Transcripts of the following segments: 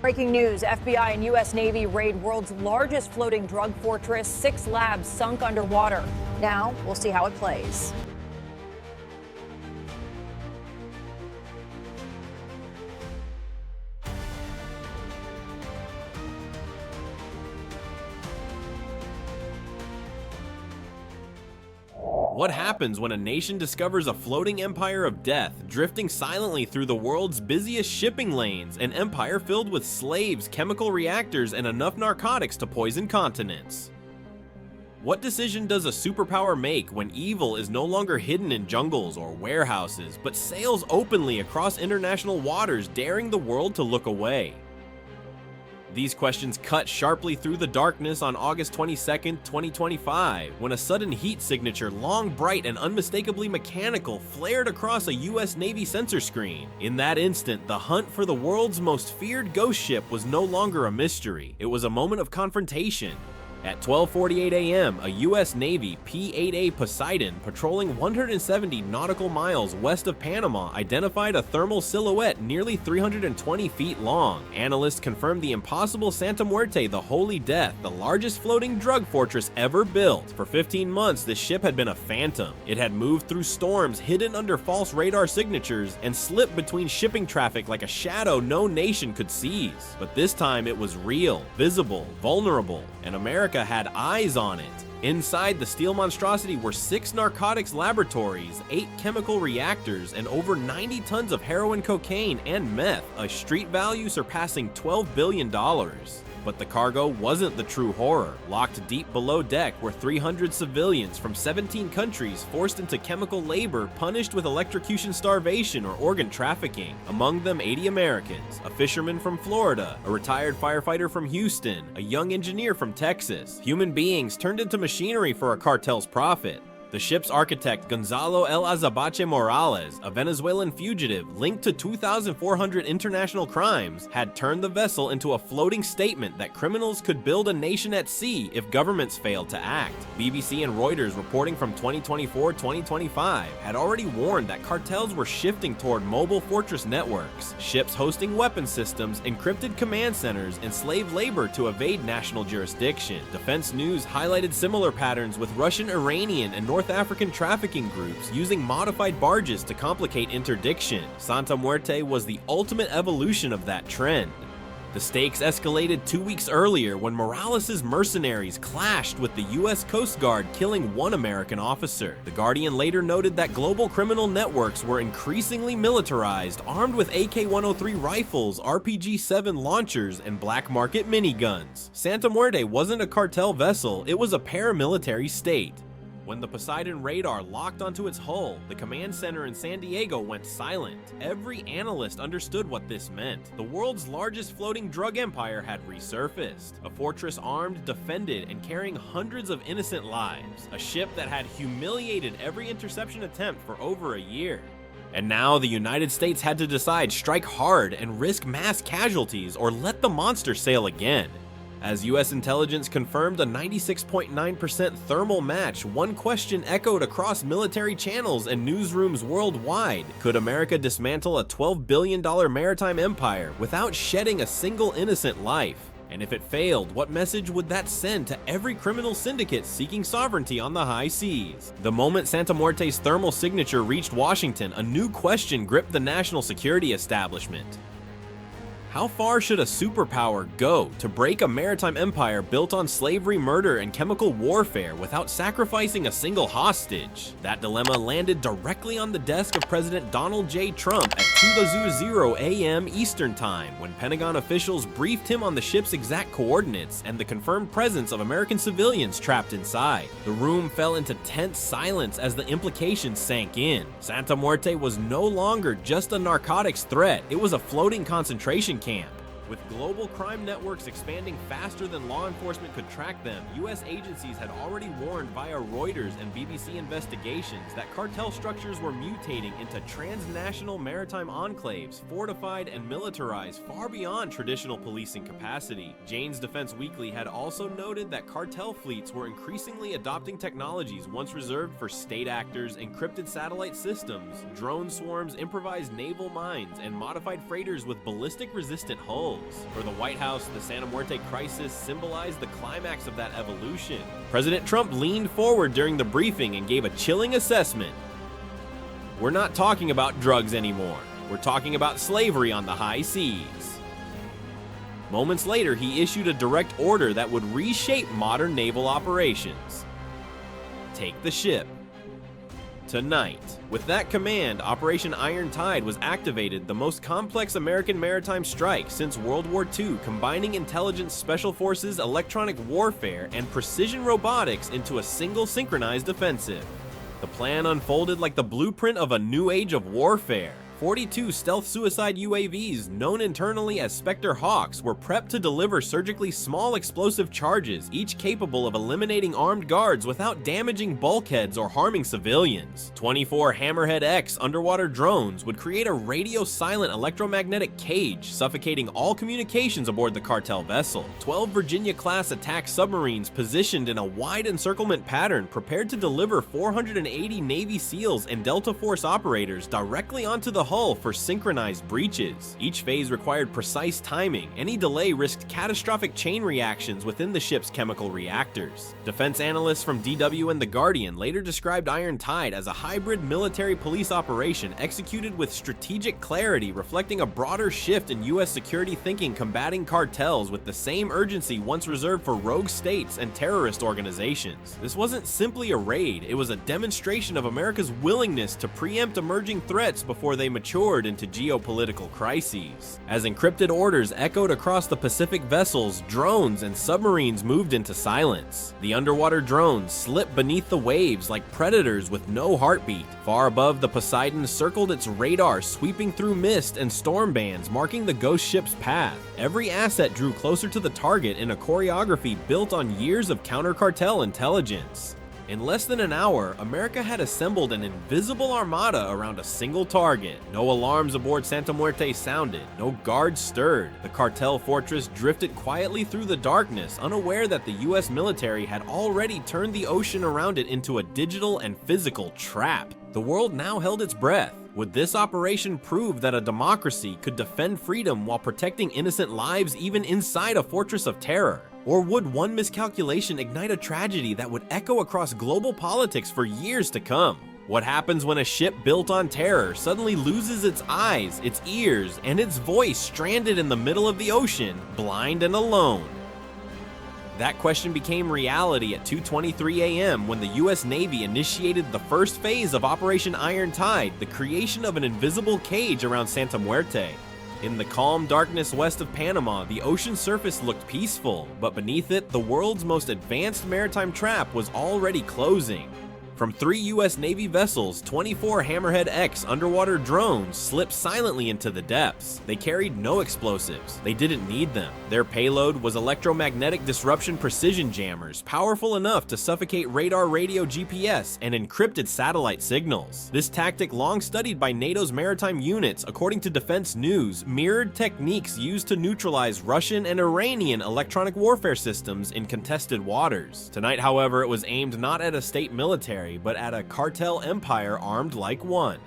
Breaking news, FBI and U.S. Navy raid world's largest floating drug fortress, 6 labs sunk underwater. Now, we'll see how it plays. What happens when a nation discovers a floating empire of death, drifting silently through the world's busiest shipping lanes, an empire filled with slaves, chemical reactors, and enough narcotics to poison continents? What decision does a superpower make when evil is no longer hidden in jungles or warehouses, but sails openly across international waters, daring the world to look away? These questions cut sharply through the darkness on August 22, 2025, when a sudden heat signature, long, bright, and unmistakably mechanical, flared across a US Navy sensor screen. In that instant, the hunt for the world's most feared ghost ship was no longer a mystery. It was a moment of confrontation. At 12:48 a.m., a U.S. Navy P-8A Poseidon patrolling 170 nautical miles west of Panama identified a thermal silhouette nearly 320 feet long. Analysts confirmed the impossible Santa Muerte, the Holy Death, the largest floating drug fortress ever built. For 15 months, this ship had been a phantom. It had moved through storms, hidden under false radar signatures, and slipped between shipping traffic like a shadow no nation could seize. But this time it was real, visible, vulnerable, and America had eyes on it. Inside the steel monstrosity were 6 narcotics laboratories, 8 chemical reactors, and over 90 tons of heroin, cocaine, and meth, a street value surpassing $12 billion. But the cargo wasn't the true horror. Locked deep below deck were 300 civilians from 17 countries forced into chemical labor, punished with electrocution, starvation, or organ trafficking. Among them 80 Americans, a fisherman from Florida, a retired firefighter from Houston, a young engineer from Texas. Human beings turned into machinery for a cartel's profit. The ship's architect, Gonzalo El Azabache Morales, a Venezuelan fugitive linked to 2,400 international crimes, had turned the vessel into a floating statement that criminals could build a nation at sea if governments failed to act. BBC and Reuters, reporting from 2024-2025, had already warned that cartels were shifting toward mobile fortress networks, ships hosting weapon systems, encrypted command centers, and slave labor to evade national jurisdiction. Defense News highlighted similar patterns with Russian, Iranian, and North African trafficking groups using modified barges to complicate interdiction. Santa Muerte was the ultimate evolution of that trend. The stakes escalated 2 weeks earlier when Morales' mercenaries clashed with the U.S. Coast Guard, killing 1 American officer. The Guardian later noted that global criminal networks were increasingly militarized, armed with AK-103 rifles, RPG-7 launchers, and black market miniguns. Santa Muerte wasn't a cartel vessel, it was a paramilitary state. When the Poseidon radar locked onto its hull, the command center in San Diego went silent. Every analyst understood what this meant. The world's largest floating drug empire had resurfaced. A fortress armed, defended, and carrying hundreds of innocent lives. A ship that had humiliated every interception attempt for over a year. And now the United States had to decide: strike hard and risk mass casualties, or let the monster sail again. As U.S. intelligence confirmed a 96.9% thermal match, one question echoed across military channels and newsrooms worldwide: could America dismantle a $12 billion maritime empire without shedding a single innocent life? And if it failed, what message would that send to every criminal syndicate seeking sovereignty on the high seas? The moment Santa Muerte's thermal signature reached Washington, a new question gripped the national security establishment. How far should a superpower go to break a maritime empire built on slavery, murder, and chemical warfare without sacrificing a single hostage? That dilemma landed directly on the desk of President Donald J. Trump at 2:00 a.m. Eastern Time, when Pentagon officials briefed him on the ship's exact coordinates and the confirmed presence of American civilians trapped inside. The room fell into tense silence as the implications sank in. Santa Muerte was no longer just a narcotics threat, it was a floating concentration camp. With global crime networks expanding faster than law enforcement could track them, U.S. agencies had already warned via Reuters and BBC investigations that cartel structures were mutating into transnational maritime enclaves, fortified and militarized far beyond traditional policing capacity. Jane's Defense Weekly had also noted that cartel fleets were increasingly adopting technologies once reserved for state actors: encrypted satellite systems, drone swarms, improvised naval mines, and modified freighters with ballistic-resistant hulls. vessels. For the White House, the Santa Muerte crisis symbolized the climax of that evolution. President Trump leaned forward during the briefing and gave a chilling assessment. We're not talking about drugs anymore. We're talking about slavery on the high seas. Moments later, he issued a direct order that would reshape modern naval operations. Take the ship. Tonight. With that command, Operation Iron Tide was activated, the most complex American maritime strike since World War II, combining intelligence, special forces, electronic warfare, and precision robotics into a single synchronized offensive. The plan unfolded like the blueprint of a new age of warfare. 42 stealth suicide UAVs, known internally as Spectre Hawks, were prepped to deliver surgically small explosive charges, each capable of eliminating armed guards without damaging bulkheads or harming civilians. 24 Hammerhead X underwater drones would create a radio-silent electromagnetic cage, suffocating all communications aboard the cartel vessel. 12 Virginia-class attack submarines positioned in a wide encirclement pattern, prepared to deliver 480 Navy SEALs and Delta Force operators directly onto the hull for synchronized breaches. Each phase required precise timing. Any delay risked catastrophic chain reactions within the ship's chemical reactors. Defense analysts from DW and The Guardian later described Iron Tide as a hybrid military police operation executed with strategic clarity, reflecting a broader shift in U.S. security thinking, combating cartels with the same urgency once reserved for rogue states and terrorist organizations. This wasn't simply a raid, it was a demonstration of America's willingness to preempt emerging threats before they matured into geopolitical crises. As encrypted orders echoed across the Pacific vessels, drones and submarines moved into silence. The underwater drones slipped beneath the waves like predators with no heartbeat. Far above, the Poseidon circled its radar, sweeping through mist and storm bands, marking the ghost ship's path. Every asset drew closer to the target in a choreography built on years of counter-cartel intelligence. In less than an hour, America had assembled an invisible armada around a single target. No alarms aboard Santa Muerte sounded, no guards stirred. The cartel fortress drifted quietly through the darkness, unaware that the US military had already turned the ocean around it into a digital and physical trap. The world now held its breath. Would this operation prove that a democracy could defend freedom while protecting innocent lives even inside a fortress of terror? Or would one miscalculation ignite a tragedy that would echo across global politics for years to come? What happens when a ship built on terror suddenly loses its eyes, its ears, and its voice, stranded in the middle of the ocean, blind and alone? That question became reality at 2:23 a.m. when the U.S. Navy initiated the first phase of Operation Iron Tide, the creation of an invisible cage around Santa Muerte. In the calm darkness west of Panama, the ocean surface looked peaceful, but beneath it, the world's most advanced maritime trap was already closing. From 3 U.S. Navy vessels, 24 Hammerhead X underwater drones slipped silently into the depths. They carried no explosives. They didn't need them. Their payload was electromagnetic disruption precision jammers, powerful enough to suffocate radar, radio, GPS, and encrypted satellite signals. This tactic, long studied by NATO's maritime units, according to Defense News, mirrored techniques used to neutralize Russian and Iranian electronic warfare systems in contested waters. Tonight, however, it was aimed not at a state military, but at a cartel empire armed like one.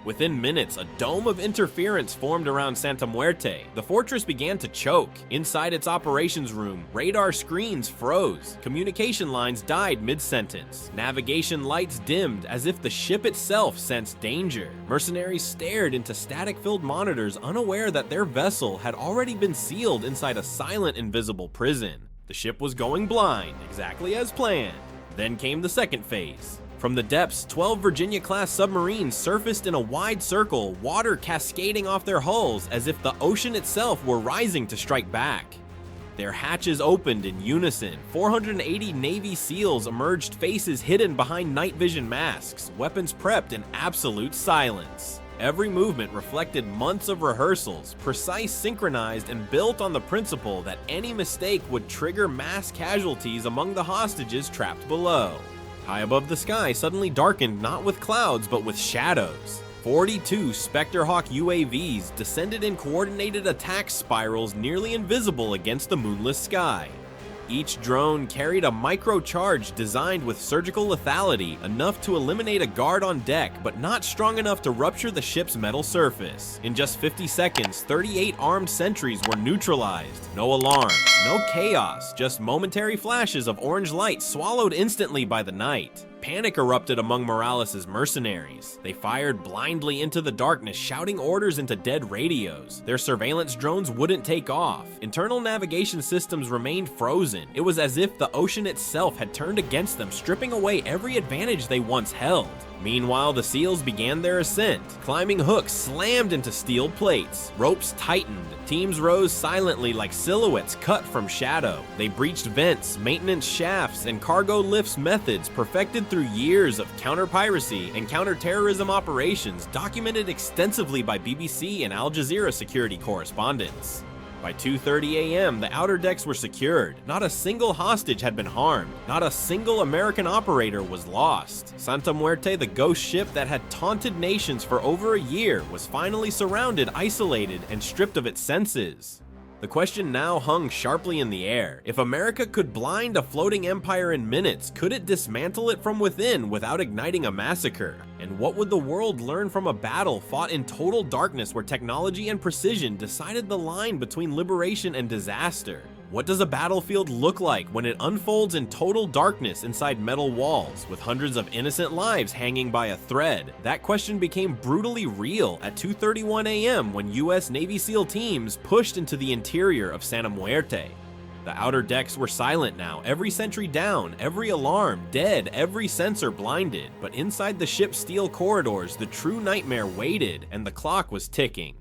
Within minutes, a dome of interference formed around Santa Muerte. The fortress began to choke. Inside its operations room, radar screens froze. Communication lines died mid-sentence. Navigation lights dimmed as if the ship itself sensed danger. Mercenaries stared into static-filled monitors, unaware that their vessel had already been sealed inside a silent, invisible prison. The ship was going blind, exactly as planned. Then came the second phase. From the depths, 12 Virginia-class submarines surfaced in a wide circle, water cascading off their hulls as if the ocean itself were rising to strike back. Their hatches opened in unison. 480 Navy SEALs emerged, faces hidden behind night vision masks, weapons prepped in absolute silence. Every movement reflected months of rehearsals, precise, synchronized, and built on the principle that any mistake would trigger mass casualties among the hostages trapped below. High above the sky suddenly darkened not with clouds but with shadows. 42 Spectre Hawk UAVs descended in coordinated attack spirals nearly invisible against the moonless sky. Each drone carried a microcharge designed with surgical lethality, enough to eliminate a guard on deck, but not strong enough to rupture the ship's metal surface. In just 50 seconds, 38 armed sentries were neutralized. No alarms, no chaos, just momentary flashes of orange light swallowed instantly by the night. Panic erupted among Morales' mercenaries. They fired blindly into the darkness, shouting orders into dead radios. Their surveillance drones wouldn't take off. Internal navigation systems remained frozen. It was as if the ocean itself had turned against them, stripping away every advantage they once held. Meanwhile, the SEALs began their ascent. Climbing hooks slammed into steel plates. Ropes tightened. Teams rose silently like silhouettes cut from shadow. They breached vents, maintenance shafts, and cargo lifts methods perfected through years of counter-piracy and counter-terrorism operations documented extensively by BBC and Al Jazeera security correspondents. By 2:30 a.m., the outer decks were secured. Not a single hostage had been harmed. Not a single American operator was lost. Santa Muerte, the ghost ship that had taunted nations for over a year, was finally surrounded, isolated, and stripped of its senses. The question now hung sharply in the air. If America could blind a floating empire in minutes, could it dismantle it from within without igniting a massacre? And what would the world learn from a battle fought in total darkness where technology and precision decided the line between liberation and disaster? What does a battlefield look like when it unfolds in total darkness inside metal walls, with hundreds of innocent lives hanging by a thread? That question became brutally real at 2:31 a.m. when US Navy SEAL teams pushed into the interior of Santa Muerte. The outer decks were silent now, every sentry down, every alarm dead, every sensor blinded. But inside the ship's steel corridors, the true nightmare waited, and the clock was ticking.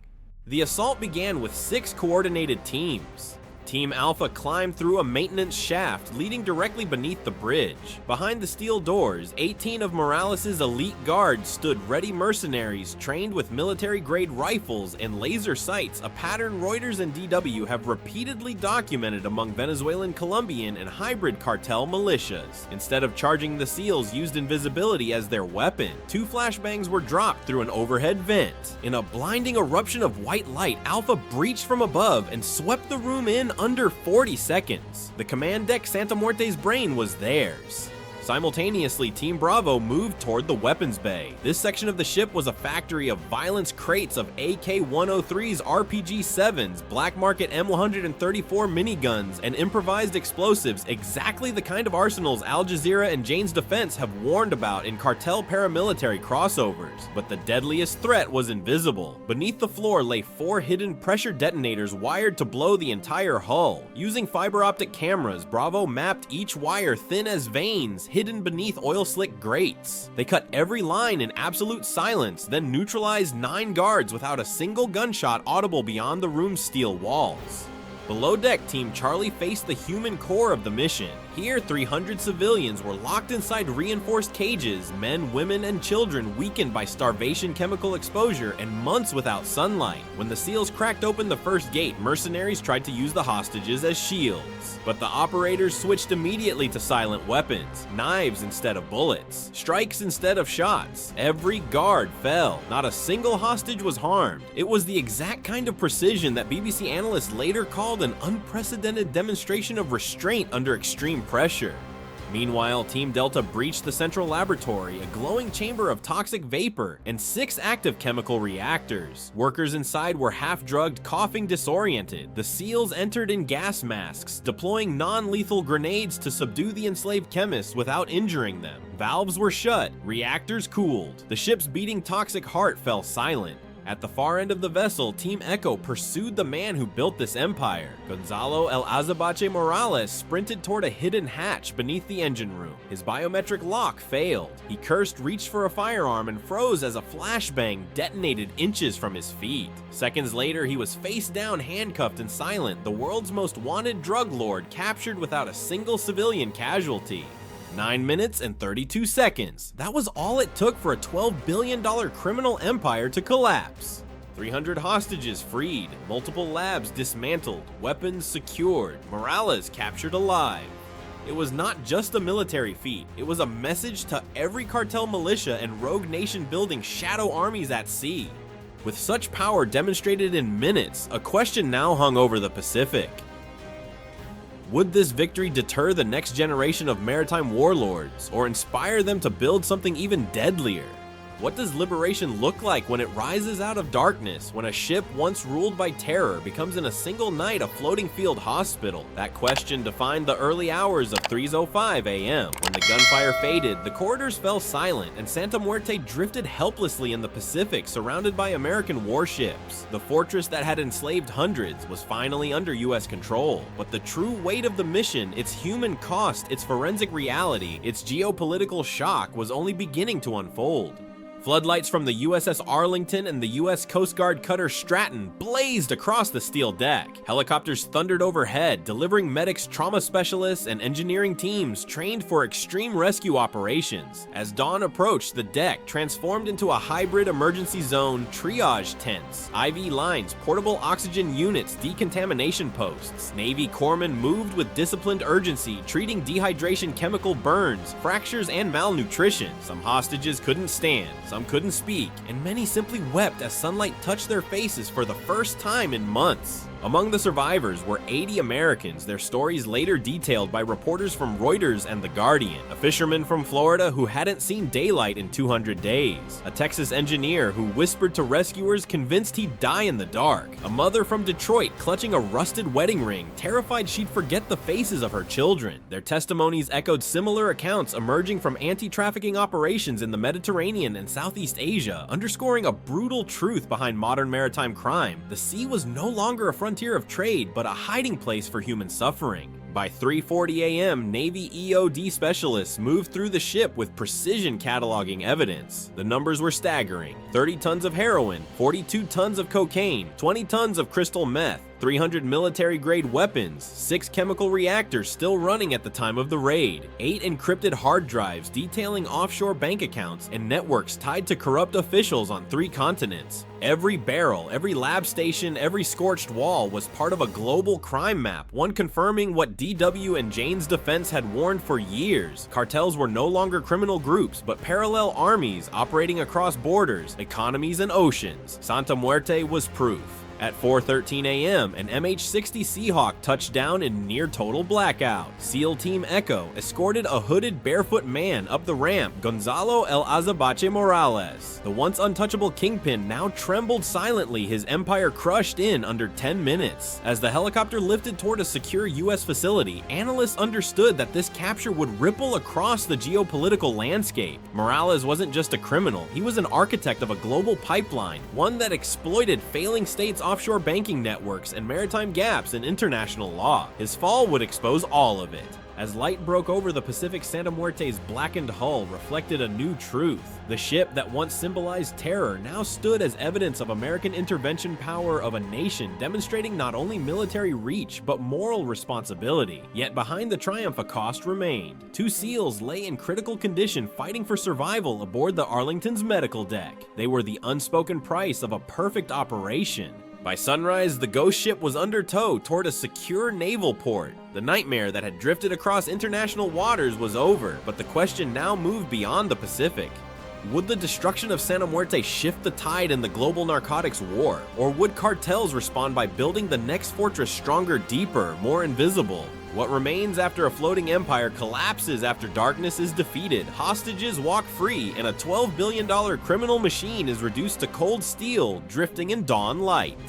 The assault began with 6 coordinated teams. Team Alpha climbed through a maintenance shaft leading directly beneath the bridge. Behind the steel doors, 18 of Morales' elite guards stood ready mercenaries trained with military-grade rifles and laser sights, a pattern Reuters and DW have repeatedly documented among Venezuelan, Colombian, and hybrid cartel militias. Instead of charging, the SEALs used invisibility as their weapon. 2 flashbangs were dropped through an overhead vent. In a blinding eruption of white light, Alpha breached from above and swept the room in under 40 seconds. The command deck Santa Muerte's brain was theirs. Simultaneously, Team Bravo moved toward the weapons bay. This section of the ship was a factory of violence crates of AK-103s, RPG-7s, black market M134 miniguns, and improvised explosives, exactly the kind of arsenals Al Jazeera and Jane's Defense have warned about in cartel paramilitary crossovers. But the deadliest threat was invisible. Beneath the floor lay 4 hidden pressure detonators wired to blow the entire hull. Using fiber optic cameras, Bravo mapped each wire thin as veins, hidden beneath oil slick grates. They cut every line in absolute silence, then neutralized 9 guards without a single gunshot audible beyond the room's steel walls. Below deck, Team Charlie faced the human core of the mission. Here, 300 civilians were locked inside reinforced cages, men, women, and children weakened by starvation, chemical exposure, and months without sunlight. When the SEALs cracked open the first gate, mercenaries tried to use the hostages as shields. But the operators switched immediately to silent weapons, knives instead of bullets, strikes instead of shots. Every guard fell. Not a single hostage was harmed. It was the exact kind of precision that BBC analysts later called an unprecedented demonstration of restraint under extreme pressure. Meanwhile, Team Delta breached the central laboratory, a glowing chamber of toxic vapor, and 6 active chemical reactors. Workers inside were half-drugged, coughing, disoriented. The SEALs entered in gas masks, deploying non-lethal grenades to subdue the enslaved chemists without injuring them. Valves were shut, reactors cooled. The ship's beating toxic heart fell silent. At the far end of the vessel, Team Echo pursued the man who built this empire. Gonzalo El Azabache Morales sprinted toward a hidden hatch beneath the engine room. His biometric lock failed. He cursed, reached for a firearm, and froze as a flashbang detonated inches from his feet. Seconds later, he was face down, handcuffed and silent, the world's most wanted drug lord captured without a single civilian casualty. 9 minutes and 32 seconds. That was all it took for a $12 billion criminal empire to collapse. 300 hostages freed, multiple labs dismantled, weapons secured, Morales captured alive. It was not just a military feat, it was a message to every cartel militia and rogue nation building shadow armies at sea. With such power demonstrated in minutes, a question now hung over the Pacific. Would this victory deter the next generation of maritime warlords, or inspire them to build something even deadlier? What does liberation look like when it rises out of darkness, when a ship once ruled by terror becomes in a single night a floating field hospital? That question defined the early hours of 3:05 a.m. When the gunfire faded, the corridors fell silent, and Santa Muerte drifted helplessly in the Pacific, surrounded by American warships. The fortress that had enslaved hundreds was finally under U.S. control, but the true weight of the mission, its human cost, its forensic reality, its geopolitical shock was only beginning to unfold. Floodlights from the USS Arlington and the U.S. Coast Guard cutter Stratton blazed across the steel deck. Helicopters thundered overhead, delivering medics, trauma specialists, and engineering teams trained for extreme rescue operations. As dawn approached, the deck transformed into a hybrid emergency zone, triage tents, IV lines, portable oxygen units, decontamination posts. Navy corpsmen moved with disciplined urgency, treating dehydration, chemical burns, fractures, and malnutrition. Some hostages couldn't stand, some couldn't speak, and many simply wept as sunlight touched their faces for the first time in months. Among the survivors were 80 Americans, their stories later detailed by reporters from Reuters and The Guardian. A fisherman from Florida who hadn't seen daylight in 200 days. A Texas engineer who whispered to rescuers convinced he'd die in the dark. A mother from Detroit clutching a rusted wedding ring, terrified she'd forget the faces of her children. Their testimonies echoed similar accounts emerging from anti-trafficking operations in the Mediterranean and Southeast Asia, underscoring a brutal truth behind modern maritime crime. The sea was no longer a frontier of trade, but a hiding place for human suffering. By 3:40 a.m., Navy EOD specialists moved through the ship with precision cataloging evidence. The numbers were staggering: 30 tons of heroin, 42 tons of cocaine, 20 tons of crystal meth, 300 military-grade weapons, 6 chemical reactors still running at the time of the raid, 8 encrypted hard drives detailing offshore bank accounts and networks tied to corrupt officials on 3 continents. Every barrel, every lab station, every scorched wall was part of a global crime map, one confirming what DW and Jane's defense had warned for years. Cartels were no longer criminal groups, but parallel armies operating across borders, economies, and oceans. Santa Muerte was proof. At 4:13 a.m., an MH-60 Seahawk touched down in near-total blackout. SEAL Team Echo escorted a hooded barefoot man up the ramp, Gonzalo El Azabache Morales. The once untouchable kingpin now trembled silently, his empire crushed in under 10 minutes. As the helicopter lifted toward a secure U.S. facility, analysts understood that this capture would ripple across the geopolitical landscape. Morales wasn't just a criminal, he was an architect of a global pipeline, one that exploited failing states' offshore banking networks and maritime gaps in international law. His fall would expose all of it. As light broke over the Pacific, Santa Muerte's blackened hull reflected a new truth. The ship that once symbolized terror now stood as evidence of American intervention power of a nation, demonstrating not only military reach, but moral responsibility. Yet behind the triumph, a cost remained. 2 SEALs lay in critical condition fighting for survival aboard the Arlington's medical deck. They were the unspoken price of a perfect operation. By sunrise, the ghost ship was under tow toward a secure naval port. The nightmare that had drifted across international waters was over, but the question now moved beyond the Pacific. Would the destruction of Santa Muerte shift the tide in the global narcotics war? Or would cartels respond by building the next fortress stronger, deeper, more invisible? What remains after a floating empire collapses after darkness is defeated, hostages walk free, and a $12 billion criminal machine is reduced to cold steel, drifting in dawn light?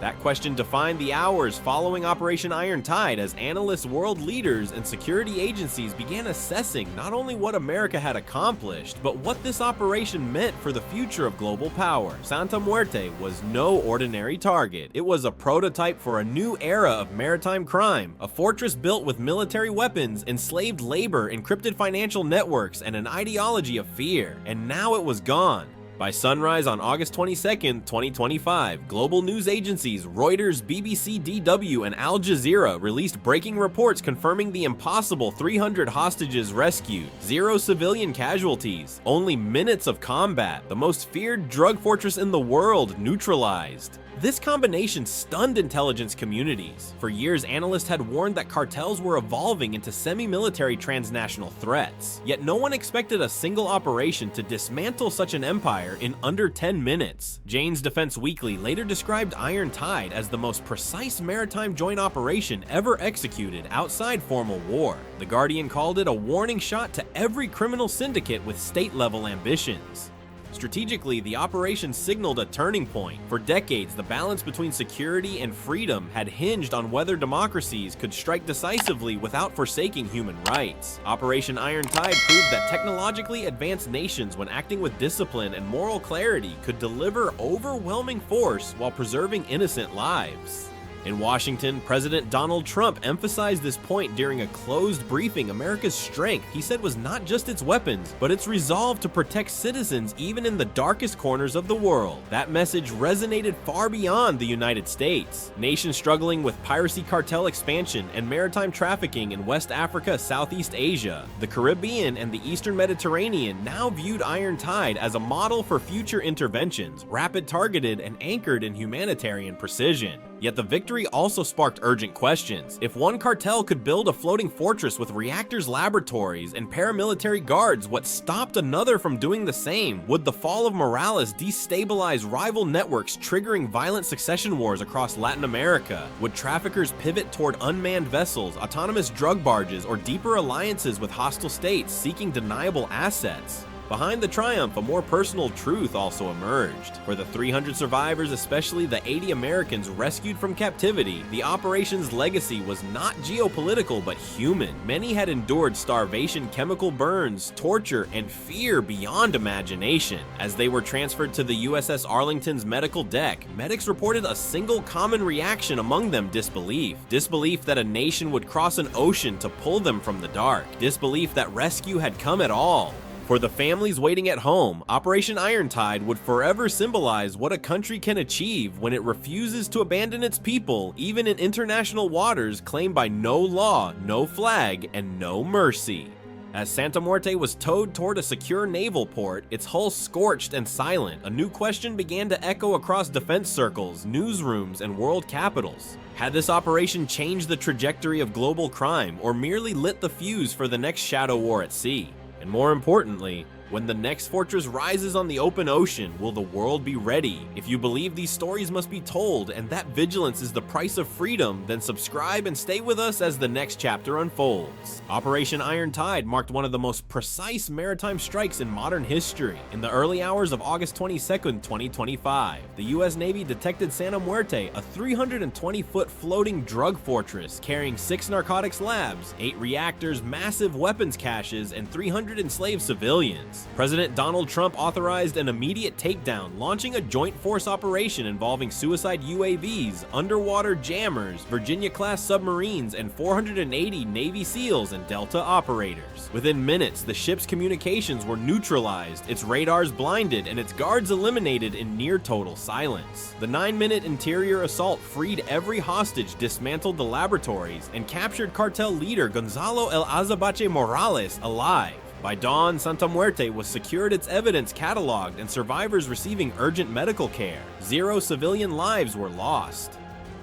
That question defined the hours following Operation Iron Tide as analysts, world leaders, and security agencies began assessing not only what America had accomplished, but what this operation meant for the future of global power. Santa Muerte was no ordinary target. It was a prototype for a new era of maritime crime, a fortress built with military weapons, enslaved labor, encrypted financial networks, and an ideology of fear. And now it was gone. By sunrise on August 22, 2025, global news agencies Reuters, BBC, DW, and Al Jazeera released breaking reports confirming the impossible: 300 hostages rescued, 0 civilian casualties, only minutes of combat, the most feared drug fortress in the world neutralized. This combination stunned intelligence communities. For years, analysts had warned that cartels were evolving into semi-military transnational threats. Yet no one expected a single operation to dismantle such an empire in under 10 minutes. Jane's Defense Weekly later described Iron Tide as the most precise maritime joint operation ever executed outside formal war. The Guardian called it a warning shot to every criminal syndicate with state-level ambitions. Strategically, the operation signaled a turning point. For decades, the balance between security and freedom had hinged on whether democracies could strike decisively without forsaking human rights. Operation Iron Tide proved that technologically advanced nations, when acting with discipline and moral clarity, could deliver overwhelming force while preserving innocent lives. In Washington, President Donald Trump emphasized this point during a closed briefing. America's strength, he said, was not just its weapons, but its resolve to protect citizens even in the darkest corners of the world. That message resonated far beyond the United States. Nations struggling with piracy cartel expansion and maritime trafficking in West Africa, Southeast Asia, the Caribbean, and the Eastern Mediterranean now viewed Iron Tide as a model for future interventions, rapid, targeted, and anchored in humanitarian precision. Yet the victory also sparked urgent questions. If one cartel could build a floating fortress with reactors, laboratories, and paramilitary guards, what stopped another from doing the same? Would the fall of Morales destabilize rival networks, triggering violent succession wars across Latin America? Would traffickers pivot toward unmanned vessels, autonomous drug barges, or deeper alliances with hostile states seeking deniable assets? Behind the triumph, a more personal truth also emerged. For the 300 survivors, especially the 80 Americans rescued from captivity, the operation's legacy was not geopolitical but human. Many had endured starvation, chemical burns, torture, and fear beyond imagination. As they were transferred to the USS Arlington's medical deck, medics reported a single common reaction among them: disbelief. Disbelief that a nation would cross an ocean to pull them from the dark. Disbelief that rescue had come at all. For the families waiting at home, Operation Iron Tide would forever symbolize what a country can achieve when it refuses to abandon its people, even in international waters claimed by no law, no flag, and no mercy. As Santa Muerte was towed toward a secure naval port, its hull scorched and silent, a new question began to echo across defense circles, newsrooms, and world capitals. Had this operation changed the trajectory of global crime, or merely lit the fuse for the next shadow war at sea? And more importantly, when the next fortress rises on the open ocean, will the world be ready? If you believe these stories must be told and that vigilance is the price of freedom, then subscribe and stay with us as the next chapter unfolds. Operation Iron Tide marked one of the most precise maritime strikes in modern history. In the early hours of August 22nd, 2025, the US Navy detected Santa Muerte, a 320-foot floating drug fortress carrying 6 narcotics labs, 8 reactors, massive weapons caches, and 300 enslaved civilians. President Donald Trump authorized an immediate takedown, launching a joint force operation involving suicide UAVs, underwater jammers, Virginia-class submarines, and 480 Navy SEALs and Delta operators. Within minutes, the ship's communications were neutralized, its radars blinded, and its guards eliminated in near-total silence. The 9-minute interior assault freed every hostage, dismantled the laboratories, and captured cartel leader Gonzalo El Azabache Morales alive. By dawn, Santa Muerte was secured, its evidence cataloged, and survivors receiving urgent medical care. 0 civilian lives were lost.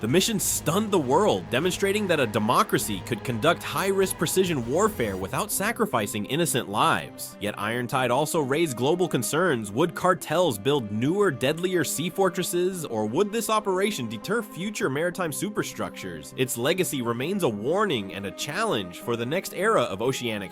The mission stunned the world, demonstrating that a democracy could conduct high-risk precision warfare without sacrificing innocent lives. Yet Iron Tide also raised global concerns. Would cartels build newer, deadlier sea fortresses, or would this operation deter future maritime superstructures? Its legacy remains a warning and a challenge for the next era of oceanic